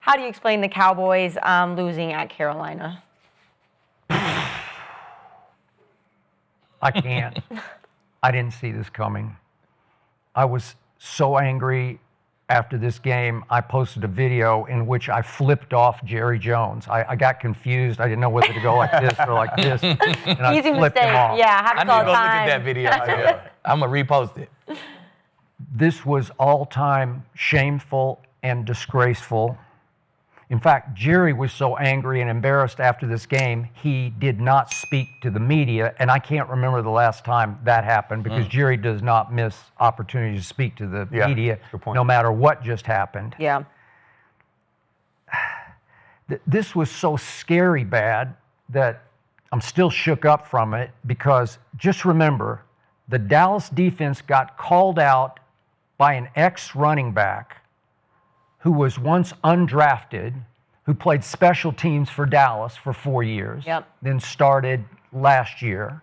How do you explain the Cowboys losing at Carolina? I can't. I didn't see this coming. I was so angry after this game. I posted a video in which I flipped off Jerry Jones. I got confused. I didn't know whether to go like this or like this. And I Easy flipped mistake. him off. Yeah, I happens need all to the go time. look at that video. I'm going to repost it. This was all-time shameful and disgraceful. In fact, Jerry was so angry and embarrassed after this game, he did not speak to the media, and I can't remember the last time that happened because Jerry does not miss opportunities to speak to the media no matter what just happened. Yeah. This was so scary bad that I'm still shook up from it because just remember, the Dallas defense got called out by an ex-running back who was once undrafted, who played special teams for Dallas for 4 years, then started last year,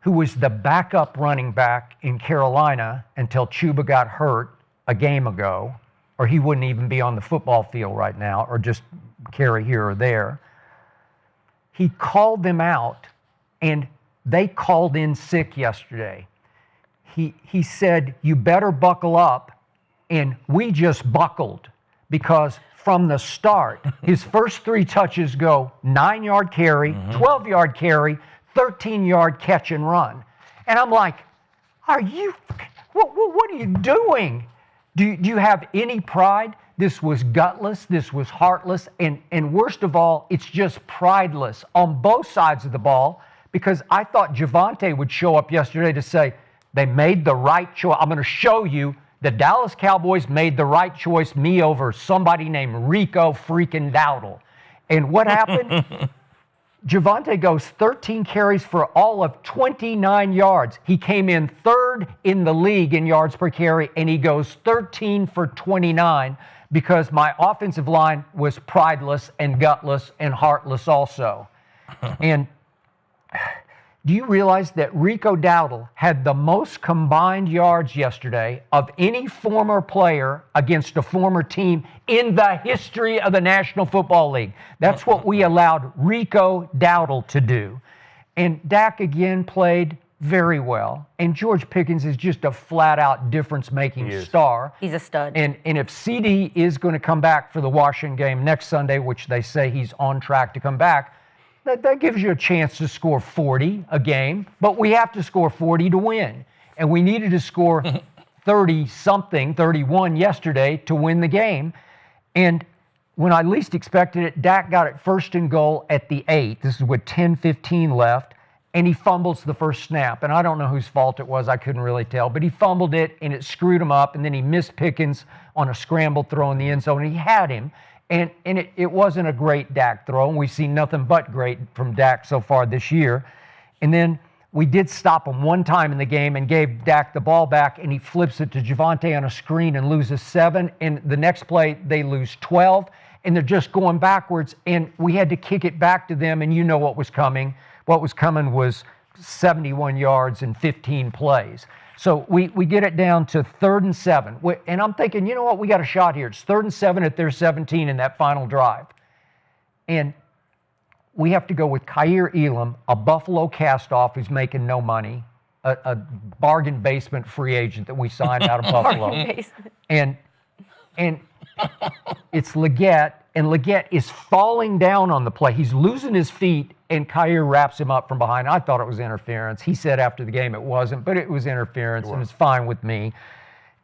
who was the backup running back in Carolina until Chuba got hurt a game ago, or he wouldn't even be on the football field right now, or just carry here or there. He called them out, and they called in sick yesterday. He said, "You better buckle up," and we just buckled because from the start, his first 3 touches go 9-yard carry, 12-yard carry, 13-yard catch and run. And I'm like, what are you doing? Do you have any pride? This was gutless, this was heartless, and worst of all, it's just prideless on both sides of the ball because I thought Javonte would show up yesterday to say, they made the right choice. I'm going to show you the Dallas Cowboys made the right choice, me over somebody named Rico freaking Dowdle. And what happened? Javonte goes 13 carries for all of 29 yards. He came in 3rd in the league in yards per carry, and he goes 13 for 29 because my offensive line was prideless and gutless and heartless also. And do you realize that Rico Dowdle had the most combined yards yesterday of any former player against a former team in the history of the National Football League? That's what we allowed Rico Dowdle to do. And Dak again played very well. And George Pickens is just a flat-out difference-making star. He's a stud. And if CD is going to come back for the Washington game next Sunday, which they say he's on track to come back, that gives you a chance to score 40 a game, but we have to score 40 to win. And we needed to score 30-something, 31 yesterday to win the game. And when I least expected it, Dak got it 1st and goal at the 8. This is with 10:15 left, and he fumbles the first snap. And I don't know whose fault it was. I couldn't really tell. But he fumbled it, and it screwed him up, and then he missed Pickens on a scramble throw in the end zone, and he had him. And it wasn't a great Dak throw, and we've seen nothing but great from Dak so far this year. And then we did stop him one time in the game and gave Dak the ball back, and he flips it to Javonte on a screen and loses 7. And the next play, they lose 12, and they're just going backwards. And we had to kick it back to them, and you know what was coming. What was coming was 71 yards and 15 plays. So we get it down to 3rd and 7. And I'm thinking, you know what, we got a shot here. It's 3rd and 7 at their 17 in that final drive. And we have to go with Kaiir Elam, a Buffalo cast-off who's making no money, a bargain basement free agent that we signed out of Buffalo. And it's Leggett, and Leggett is falling down on the play. He's losing his feet, and Kaiir wraps him up from behind. I thought it was interference. He said after the game it wasn't, but it was interference, and it's fine with me.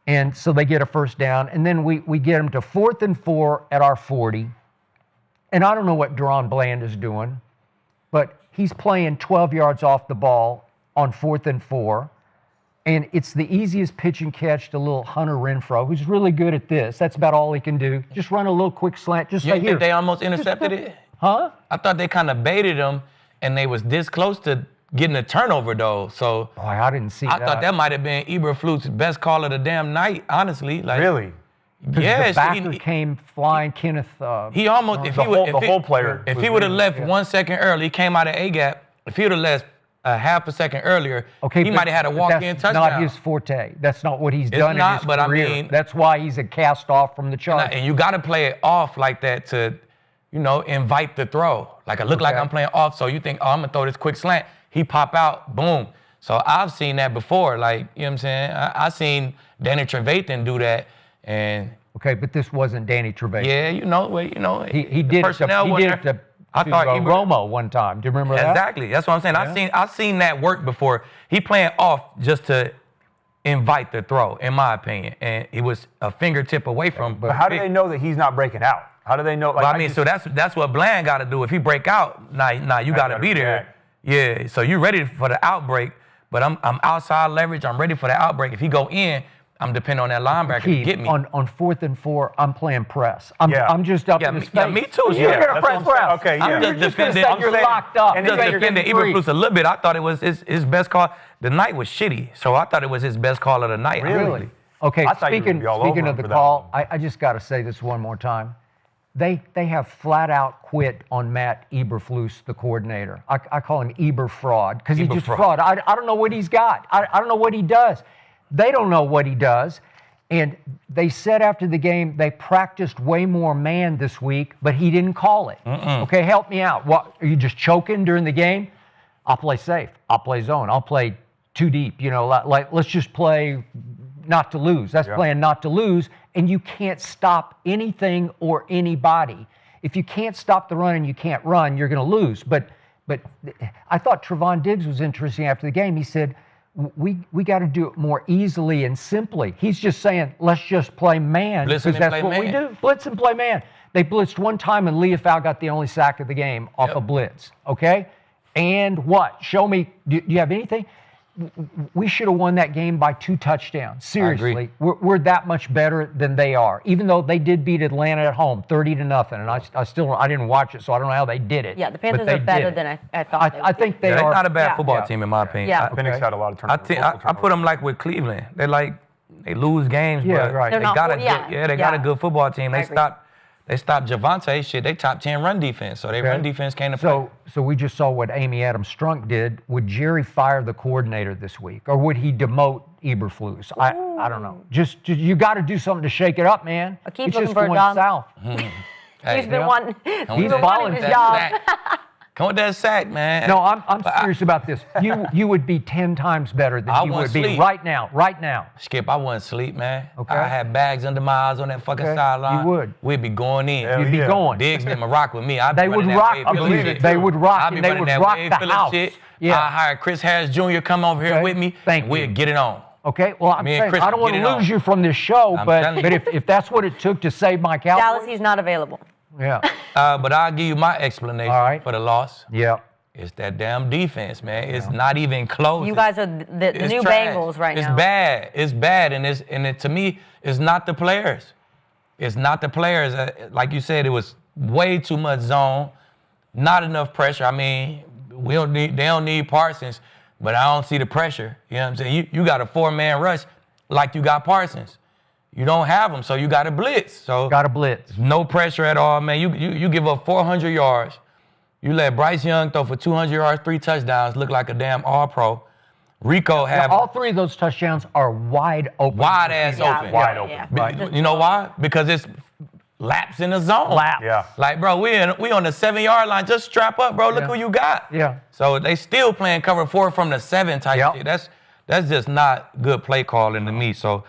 And so they get a 1st down, and then we get them to 4th and 4 at our 40. And I don't know what Deron Bland is doing, but he's playing 12 yards off the ball on 4th and 4. And it's the easiest pitch and catch to little Hunter Renfrow, who's really good at this. That's about all he can do. Just run a little quick slant. Just say, here. They almost intercepted it? Huh? I thought they kind of baited him, and they was this close to getting a turnover, though. So boy, I didn't see that. I thought that might have been Eberflut's best call of the damn night, honestly. Like, really? Yes. The backer came flying, Kenneth. He almost, the whole player. If he would have left 1 second early, he came out of A-gap. If he would have left a half a second earlier, Okay, he but- might have had a but walk-in that's touchdown. not his forte. That's not what he's done not, in his but I career. mean- That's why he's a cast off from the Chargers. And you got to play it off like that to, invite the throw. Like, I look like Okay. I'm playing off, so you think, oh, I'm going to throw this quick slant. He pop out, boom. So I've seen that before. Like, you know what I'm saying? I seen Danny Trevathan do that. And, Okay, but this wasn't Danny Trevathan. yeah, He the did it personnel to, he wasn't did it there. to, I to, thought Romo one time. Do you remember that? Exactly. That's what I'm saying. I've seen that work before. He playing off just to invite the throw, in my opinion. And he was a fingertip away from. But how do they know that he's not breaking out? How do they know? Like, Well, I mean, so that's what Bland got to do. If he break out, nah, you got to gotta be there. react. Yeah, so you ready for the outbreak, but I'm outside leverage. I'm ready for the outbreak. If he go in, I'm depending on that linebacker to Keith, get me. on 4th and 4, I'm playing press. I'm just up in his face. Yeah, me too. You're Yeah, gonna that's press what I'm saying. press. Okay, yeah. I'm You're just just gonna defending. say I'm you're saying- locked up. I'm and just you're defending getting free. Eberflus a little bit. I thought it was his best call. The night was shitty, so I thought it was his best call of the night. Really? Okay, I thought you were gonna be all over speaking him of the for that call, one. I just got to say this one more time. They have flat out quit on Matt Eberflus, the coordinator. I call him Eber fraud because he's Eber just fraud. fraud. I don't know what he's got. I don't know what he does. They don't know what he does. And they said after the game they practiced way more man this week, but he didn't call it. Okay, help me out. What, are you just choking during the game? I'll play safe. I'll play zone. I'll play too deep. Like let's just play not to lose. That's playing not to lose. And you can't stop anything or anybody. If you can't stop the run and you can't run, you're going to lose. But I thought Trevon Diggs was interesting after the game. He said, we got to do it more easily and simply. He's just saying, let's just play man Blitz because and that's play what we man. do. Blitz and play man. They blitzed one time and Leofau got the only sack of the game off a blitz. Okay? And what? Show me. Do you have anything? We should have won that game by 2 touchdowns. Seriously, we're that much better than they are. Even though they did beat Atlanta at home, 30-0, and I didn't watch it, so I don't know how they did it. Yeah, the but Panthers they are better did. than I thought they would I think they They're are. not a bad Yeah. football Yeah. team, in my opinion. Yeah. Phoenix had a lot of I turnovers. put them like with Cleveland. They lose games, Yeah, but right. They're they not- got a yeah, good, they got a yeah. good football team. I They agree. stopped Javante. Shit, they top 10 run defense, so they Okay. run defense came to play. So we just saw what Amy Adams Strunk did. Would Jerry fire the coordinator this week, or would he demote Eberflus? I don't know. Just you got to do something to shake it up, man. I keep it's looking just for a going job. south. Hey, He's been Yeah. wanting. come He's with been that- wanting his that job. sack. Come with that sack, man. No, I'm But I- serious about this. You would be 10 times better than I you would wouldn't be sleep. right now. Right now. Skip, I wouldn't sleep, man. Okay. I had bags under my eyes on that fucking Okay, sideline. you would. We'd be going in. Hell You'd be yeah. going. Diggs and them would rock with me. I'd be They would running that rock. Wade I Phillips believe shit. it. They would rock, I'd be and they running would that rock Wade the Phillips house. shit. Yeah. I hired Chris Harris Jr. come over here Okay. with me. Thank and we'd you. get it on. Okay. Well, I'm Me and saying Chris I don't would want get to it on. lose you from this show, I'm but telling you. if that's what it took to save my Cowboys, Dallas, he's not available. yeah, But I'll give you my explanation All right. for the loss. yeah. It's that damn defense, man. It's not even close. You guys are the It's new trash. Bengals right it's now. Bad. It's bad, and it, to me, it's not the players. It's not the players. Like you said, it was way too much zone, not enough pressure. I mean, they don't need Parsons, but I don't see the pressure. You know what I'm saying? You got a 4-man rush like you got Parsons. You don't have them, so you got to blitz. So Got a blitz. no pressure at all, man. You give up 400 yards. You let Bryce Young throw for 200 yards, 3 touchdowns, look like a damn all-pro. Rico had All 3 of those touchdowns are wide open. wide ass Yeah, open. Wide open. Yeah. Right. You know why? Because it's laps in the zone. Laps. Yeah. Like, bro, we on the 7-yard line. Just strap up, bro. Look Yeah. who you got. Yeah. So they still playing cover 4 from the 7 type Yep. shit. That's just not good play calling to me. So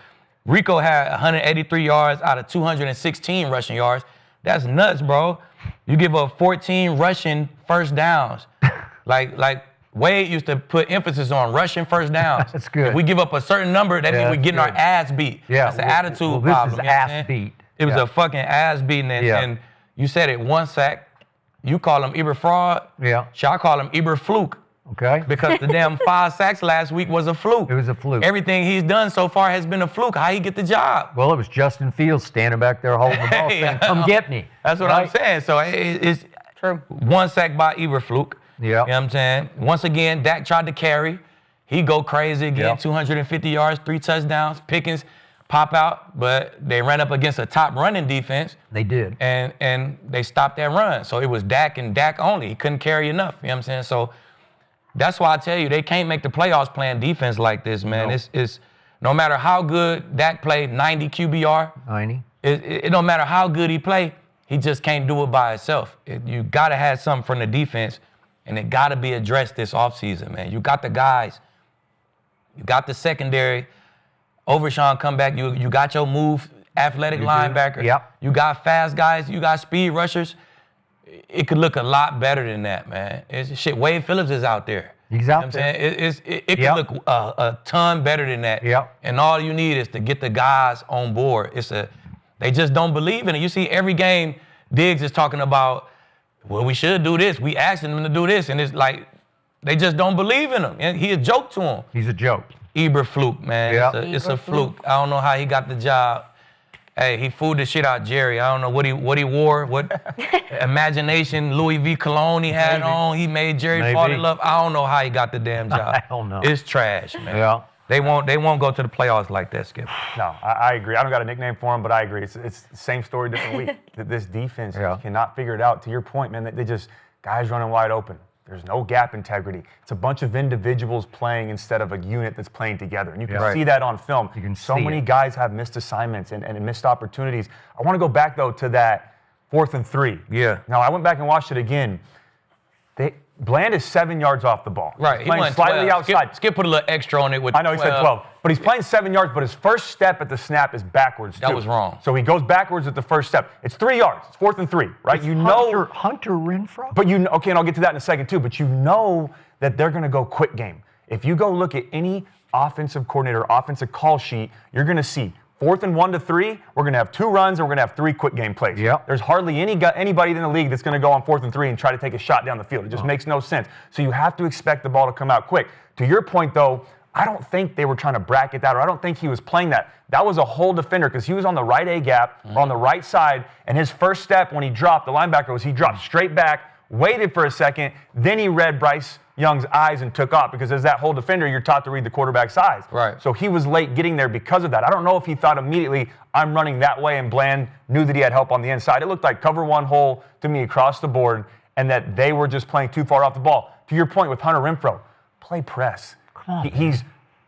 Rico had 183 yards out of 216 rushing yards. That's nuts, bro. You give up 14 rushing first downs. like Wade used to put emphasis on rushing first downs. That's good. If we give up a certain number, that Yeah, means we're that's getting our good. ass beat. Yeah, That's an well, attitude well, this problem. is you know what I'm ass saying? beat. It was Yeah. a fucking ass beating, Yeah. and you said it, 1 sack. You call him Eber fraud. Yeah. Shall I call him Eber fluke? Okay. Because the damn 5 sacks last week was a fluke. It was a fluke. Everything he's done so far has been a fluke. How he get the job? Well, it was Justin Fields standing back there holding the ball, Hey, saying, "Come get me." That's what Right? I'm saying. So it's True. 1 sack by Eberflus. Yeah. You know what I'm saying? Once again, Dak tried to carry. He go crazy again, Yeah. 250 yards, 3 touchdowns. Pickens pop out, but they ran up against a top running defense, They did. and they stopped that run. So it was Dak and Dak only. He couldn't carry enough. You know what I'm saying? So That's why I tell you, they can't make the playoffs playing defense like this, man. No. It's no matter how good Dak played, 90 QBR. 90. It don't matter how good he play, he just can't do it by himself. You got to have something from the defense, and it got to be addressed this offseason, man. You got the guys. You got the secondary. Overshawn come back. You got your move, athletic linebacker. Yep. You got fast guys. You got speed rushers. It could look a lot better than that, man. It's shit. Wade Phillips is out there. He's You know out what I'm there. saying? It could look a ton better than that. Yep. And all you need is to get the guys on board. They just don't believe in it. You see every game, Diggs is talking about, well, we should do this. We asking them to do this. And it's like, they just don't believe in him. And he a joke to him. He's a joke. Eberfluk, man. Yep. It's a fluke. I don't know how he got the job. Hey, he fooled the shit out of Jerry. I don't know what he wore, what imagination Louis V. Cologne he had on. He made Jerry fall in love. I don't know how he got the damn job. I don't know. It's trash, man. Yeah. They won't go to the playoffs like that, Skip. No, I agree. I don't got a nickname for him, but I agree. It's the same story, different week. This defense cannot figure it out. To your point, man, they just, guys running wide open. There's no gap integrity. It's a bunch of individuals playing instead of a unit that's playing together. And you can see that on film. You can so see many it. guys have missed assignments and missed opportunities. I want to go back, though, to that 4th and 3. Yeah. Now, I went back and watched it again. Bland is 7 yards off the ball. Right. He's playing went slightly 12. outside. Skip put a little extra on it with I know he said 12, but he's playing 7 yards, but his first step at the snap is backwards, That too. was wrong. So he goes backwards at the first step. It's 3 yards. It's 4th and 3, right? Hunter Renfrow? But okay, and I'll get to that in a second, too, but you know that they're going to go quick game. If you go look at any offensive coordinator, offensive call sheet, you're going to see 4th and 1 to 3, we're going to have 2 runs, and we're going to have 3 quick game plays. Yep. There's hardly anybody in the league that's going to go on 4th and 3 and try to take a shot down the field. It just makes no sense. So you have to expect the ball to come out quick. To your point, though, I don't think they were trying to bracket that, or I don't think he was playing that. That was a whole defender because he was on the right A gap or on the right side, and his first step when he dropped, the linebacker, was he dropped straight back, waited for a second, then he read Bryce Young's eyes and took off because as that whole defender, you're taught to read the quarterback's eyes. Right. So he was late getting there because of that. I don't know if he thought immediately, I'm running that way, and Bland knew that he had help on the inside. It looked like cover one hole to me across the board and that they were just playing too far off the ball. To your point with Hunter Renfrow, play press. He's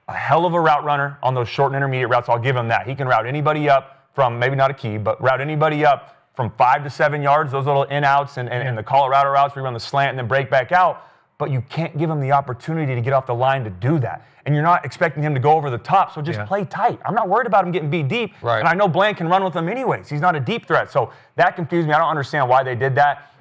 a hell of a route runner on those short and intermediate routes. I'll give him that. He can route anybody up from, maybe not a key, but route anybody up from 5 to 7 yards, those little in-outs and the Colorado routes where you run the slant and then break back out. But you can't give him the opportunity to get off the line to do that. And you're not expecting him to go over the top, so just play tight. I'm not worried about him getting beat deep. Right. And I know Bland can run with him anyways. He's not a deep threat. So that confused me. I don't understand why they did that.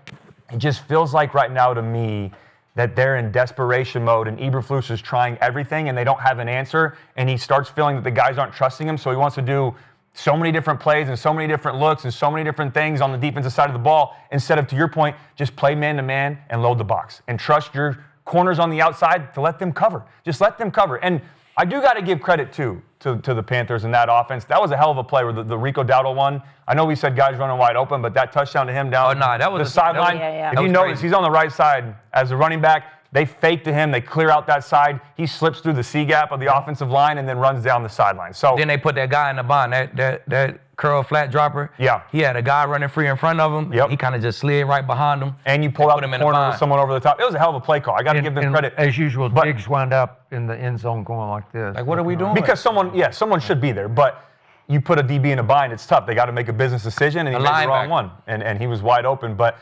It just feels like right now to me that they're in desperation mode and Eberflus is trying everything and they don't have an answer. And he starts feeling that the guys aren't trusting him, so he wants to do so many different plays and so many different looks and so many different things on the defensive side of the ball instead of, to your point, just play man-to-man and load the box and trust your corners on the outside to let them cover. Just let them cover. And I do got to give credit, too, to the Panthers in that offense. That was a hell of a play with the Rico Dowdle one. I know we said guys running wide open, but that touchdown to him down that was the sideline. Yeah. If you notice, he's on the right side as a running back. They fake to him. They clear out that side. He slips through the C gap of the offensive line and then runs down the sideline. So Then they put that guy in the bond, that curl flat dropper. Yeah. He had a guy running free in front of him. Yep. He kind of just slid right behind him. and you pull out put him the in the corner bind. with someone over the top. It was a hell of a play call. I got to give them And credit. as usual, But- Diggs wound up in the end zone going like this. Like, what are we doing? Because someone should be there. But you put a DB in a bind, it's tough. They got to make a business decision, and he A made the wrong linebacker. one. And he was wide open. But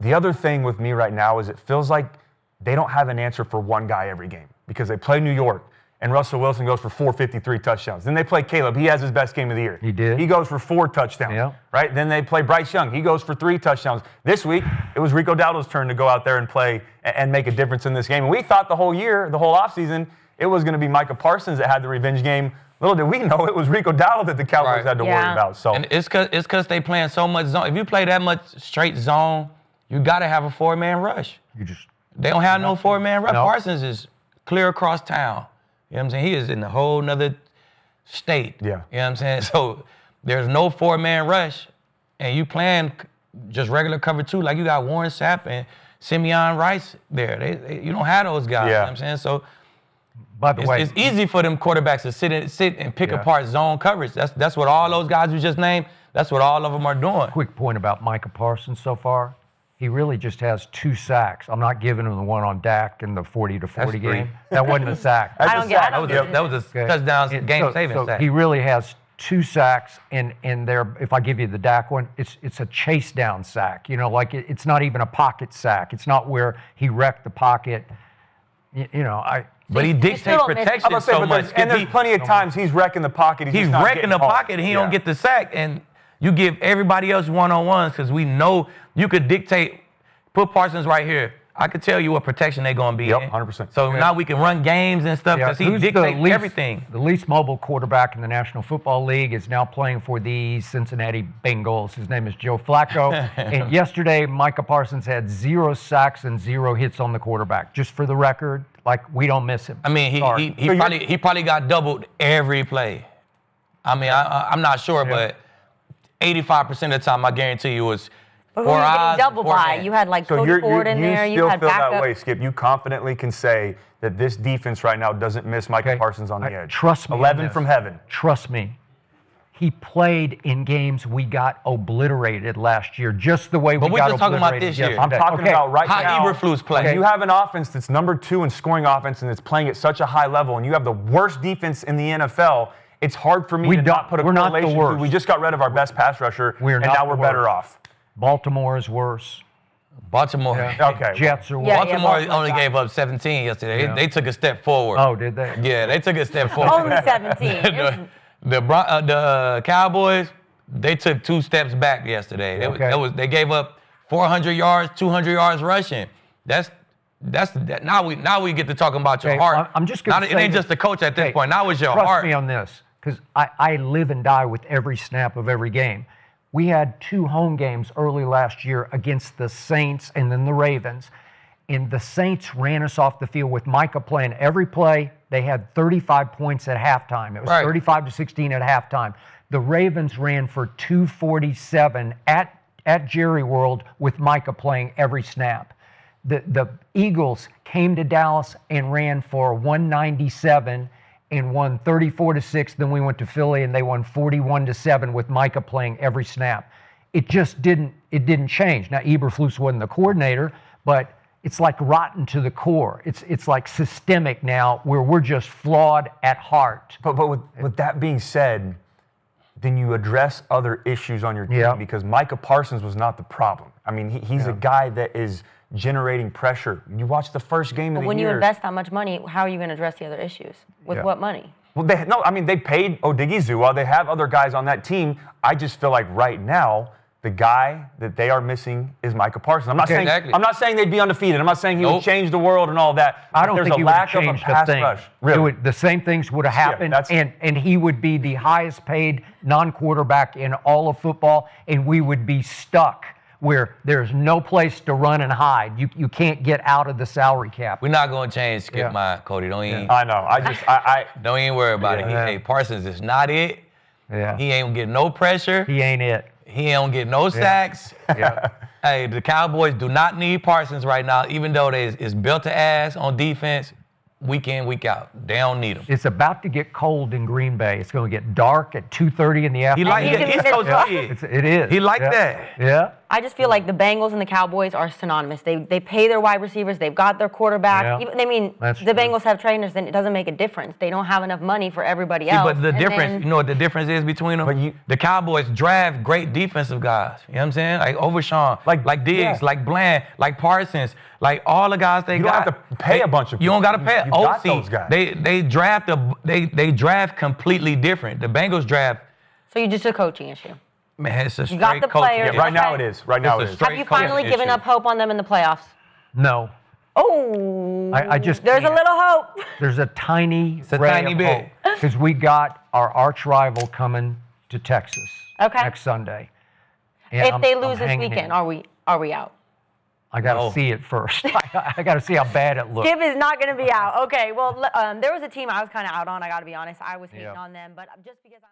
the other thing with me right now is it feels like they don't have an answer for one guy every game because they play New York, and Russell Wilson goes for 453 touchdowns. Then they play Caleb. He has his best game of the year. He did. He goes for 4 touchdowns. Yeah. Right? Then they play Bryce Young. He goes for 3 touchdowns. This week, it was Rico Dowdle's turn to go out there and play and make a difference in this game. And we thought the whole year, the whole offseason, it was going to be Micah Parsons that had the revenge game. Little did we know it was Rico Dowdle that the Cowboys Right. had to worry Yeah. about. So And it's cause they playing so much zone. If you play that much straight zone, you got to have a 4-man rush. You just They don't have no 4-man rush. No. Parsons is clear across town. You know what I'm saying? He is in a whole nother state. Yeah. You know what I'm saying? So there's no 4-man rush, and you playing just regular cover 2, like you got Warren Sapp and Simeon Rice there. You don't have those guys. You know what I'm saying? So by the way, it's easy for them quarterbacks to sit and pick Yeah. apart zone coverage. That's what all those guys you just named, that's what all of them are doing. quick point about Micah Parsons so far. he really just has 2 sacks. I'm not giving him the one on Dak in the 40-40 That's game. three. That wasn't a sack. I don't get That was a touchdown game-saving sack. He really has 2 sacks, and there. If I give you the Dak one, it's a chase down sack. You know, like it's not even a pocket sack. It's not where he wrecked the pocket. But he You dictates still don't miss- protection I'm so much. and there's plenty of times he's wrecking the pocket. He's just not wrecking getting the caught. pocket and he don't get the sack. And you give everybody else one-on-ones because we know you could dictate, put Parsons right here. I could tell you what protection they're going to be Yep, in. 100%. So now we can run games and stuff because he who's dictates everything. The least mobile quarterback in the National Football League is now playing for the Cincinnati Bengals. His name is Joe Flacco. And yesterday, Micah Parsons had 0 sacks and 0 hits on the quarterback. Just for the record, like, we don't miss him. I mean, he probably got doubled every play. I mean, I'm not sure, but 85% of the time, I guarantee you, was But who were you getting doubled by? You had like Cody Ford in there. You had feel backup. that way, Skip. You confidently can say that this defense right now doesn't miss Micah Parsons on the edge. Trust me. 11 from heaven. Trust me. He played in games we got obliterated last year, just the way we got we just talking about obliterated this year. yesterday. I'm talking about right How now. Eberflus plays. When you have an offense that's number 2 in scoring offense and it's playing at such a high level, and you have the worst defense in the NFL, it's hard for me to not put a we're not the correlation to worst. We just got rid of our best pass rusher, and now we're better off. Baltimore is worse. Baltimore. Okay. Jets are worse. Yeah, Baltimore Baltimore only got- gave up 17 yesterday. Yeah. They took a step forward. Oh, did they? Yeah, they took a step forward. Only 17. The Cowboys, they took 2 steps back yesterday. They gave up 400 yards, 200 yards rushing. Now we get to talking about your Okay, heart. I'm just gonna It say ain't this. just the coach at this Okay, point. Now it's your Trust heart. me on this, because I live and die with every snap of every game. We had 2 home games early last year against the Saints and then the Ravens, and the Saints ran us off the field with Micah playing every play. They had 35 points at halftime. It was Right. 35-16 at halftime. The Ravens ran for 247 at Jerry World with Micah playing every snap. The Eagles came to Dallas and ran for 197 and won 34-6. Then we went to Philly and they won 41-7 with Micah playing every snap. It just didn't change. Now Eberflus wasn't the coordinator, but it's like rotten to the core. It's like systemic now, where we're just flawed at heart. But with that being said, then you address other issues on your team, Yeah. because Micah Parsons was not the problem. I mean, he's a guy that is generating pressure. You watch the first game of But the when year. you invest that much money, how are you going to address the other issues? With what money? Well, they paid Odigizua. They have other guys on that team. I just feel like right now, the guy that they are missing is Micah Parsons. I'm not saying they'd be undefeated. I'm not saying he would change the world and all that. I don't There's think a he would have lack of a changed a pass thing. rush. Really. The same things would have happened, and he would be the highest paid non-quarterback in all of football, and we would be stuck where there's no place to run and hide. You can't get out of the salary cap. We're not going to change Skip Yeah. mind, Cody. Don't even, I know. don't even worry about it. Yeah. Hey, Parsons is not it. Yeah. He ain't getting no pressure. He ain't it. He don't get no sacks. Yeah. Hey, the Cowboys do not need Parsons right now, even though they is built to ass on defense week in, week out. They don't need him. It's about to get cold in Green Bay. It's going to get dark at 2:30 in the afternoon. He like He's that. gonna East be Coast pissed kid. It is. He like Yeah. that. Yeah. I just feel like the Bengals and the Cowboys are synonymous. They pay their wide receivers. They've got their quarterback. Yeah. The True. Bengals have trainers, and it doesn't make a difference. They don't have enough money for everybody else. But the And difference, then- you know what the difference is between them? The Cowboys draft great defensive guys. You know what I'm saying? Like Overshawn, like Diggs, like Bland, like Parsons, like all the guys they You don't got. have to pay a bunch of You don't got to people. pay. You've got OC, those guys. they draft completely different. The Bengals draft, So you just a coaching issue. man, it's a straight got the coaching players. issue. Right now Okay. it is. Right now It's it a is. straight Have you coaching finally given issue. up hope on them in the playoffs? No. Oh, I just there's a can't. little hope. There's a tiny a tiny bit. because we got our arch rival coming to Texas next Sunday. And If they I'm lose this hanging weekend, in. are we out? I got to No. see it first. I got to see how bad it looks. Skip is not going to be out. Okay, well, there was a team I was kind of out on. I got to be honest. I was hating on them, but just because I.